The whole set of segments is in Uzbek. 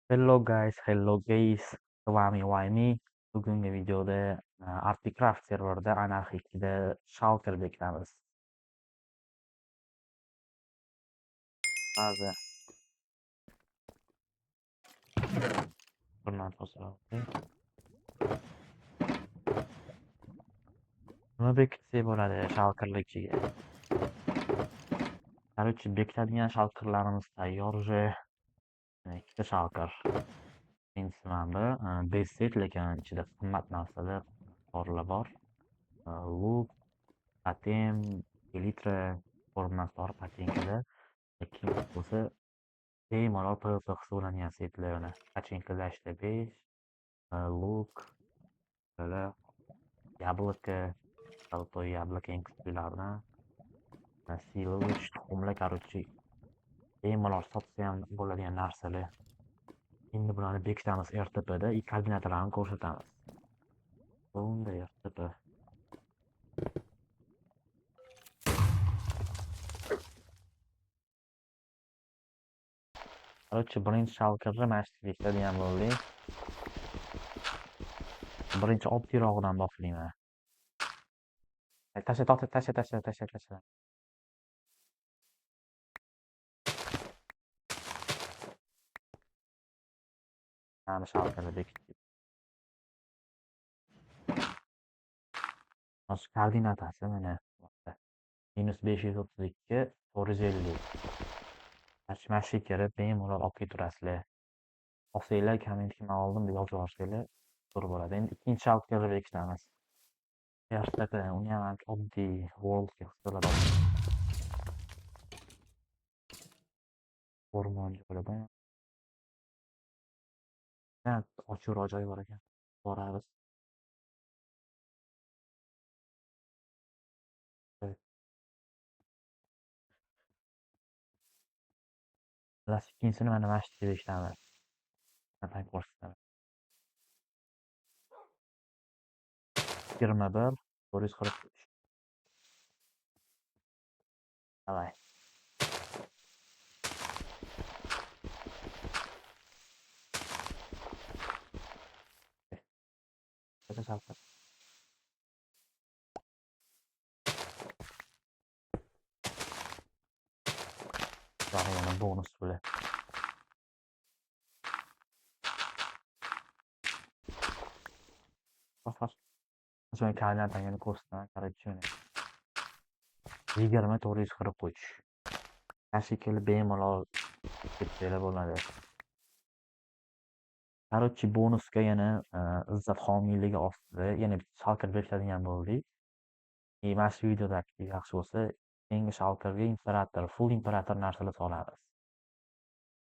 Hello guys, с вами Вайми. Bugungi videoda Articraft serverida anarxikda Shulker bekitamiz. Ba'zi bundan nima bekitsak bo'ladi Shulkerlar ichiga? Короче, bekitadigan Shulkerlarimiz tayyor уже. Ikkita Shulker. Birinchisi mana bu base set, lekin ichida qimmat narsalar borilar bor. Luk, totem, elitra, formator patenkada. Lekin bo'lsa bemalol PvP hisoblangan setlarni. Pachinko'lashda 5, luk, böyle яблоко, золотое яблоко eng kuchlilardan, silovich, tuxumlar, короче, bemalol sotsa ham bo'ladigan narsalar. Endi bularni bekitamiz RTPda, koordinatalarini ko'rsatamiz. Bunda RTP. Короче, birinchi Shulkerni mana shu bekitadigan bo'ldik. Birinchi oddiyrog'idan boshlayman. Tasha. Mana bu Shulkerni bekitdik. Hozir koordinatasi mana -532 450. Mana shu kirib bemalol olib ketaverasizlar. Olsanglar kommentga men oldim deb yozib yuborsanglar to'g'ri bo'ladi. Endi ikkinchi Shulkerni bekitamiz. RTP uni ham oddiy Worldga hisoblanadi. O'rmonga bo'ladi. Ochuv joyi bor ekan. Boramiz. Ikkinchisini mana shu yerda bekitamiz. Qanaqa ko'rsataman. 21 443. Давай. Bitta Shulker. Yana bonus puli. So'ng koordinatani ko'rsataman. Короче, 20 443. Shekilli bemalol ketsanglar bo'ladi. Короче, bonusga yana izzat homiyligi ostida yana bitta Shulker bekitadigan bo'ldik. Mana shu videodagi yaxshi bo'lsa, keyingi Shulkerga imperator, full imperator narsalar solamiz.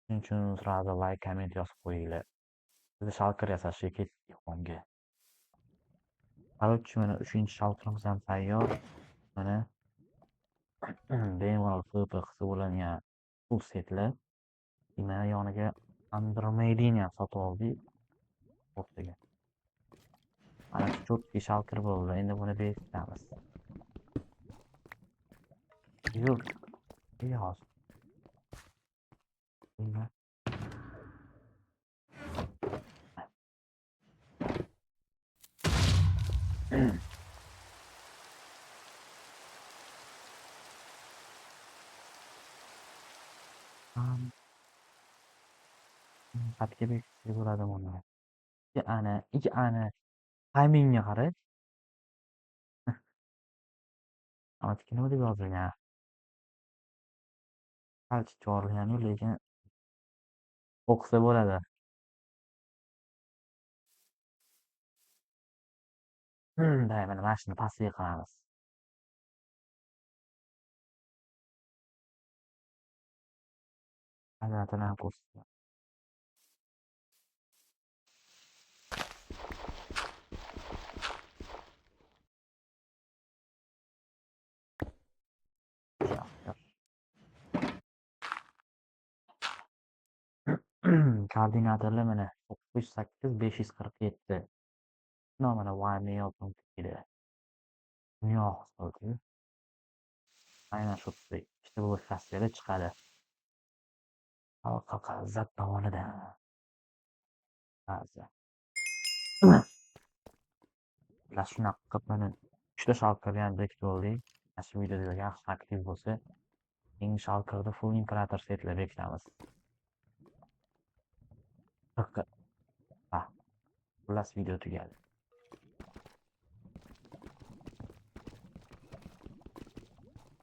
Shuning uchun sразу like, komment yozib qo'yinglar. Biz Shulker yasashga ketdik xonga. Короче, mana 3-chi Shulkerimiz ham tayyor. Mana bemalol PvP hisoblangan full setlar. Mana yoniga Andromedini ham sotib oldik. O'rtaga. Mana shu 4 Shulker bo'ldi. Endi buni bekitamiz. Yo'q. Yo'q. Xatga bekitsak bo'ladi buni. Ikki ana taymingga qarang. Avtiki nima deb yozilgan? Qalchi chorlagani, lekin o'qisa bo'ladi. Mana shuni pastga qilamiz. Koordinatani ham ko'rsataman. Koordinatorlar mana 908 547. Mana Wayme yozib keldi. Dunyo hisobi. Aynan shu işte bu faslda chiqadi. Xalq izzat tomonidan. ba'zi. Ular shunaqa qilib mana 3 ta shalqirni ham bekitib oldik. Mana shu videoda yaxshi aktiv bo'lsa, keyingi shalqirda full imperator setlar bekitamiz. Ha, xullas video tugadi.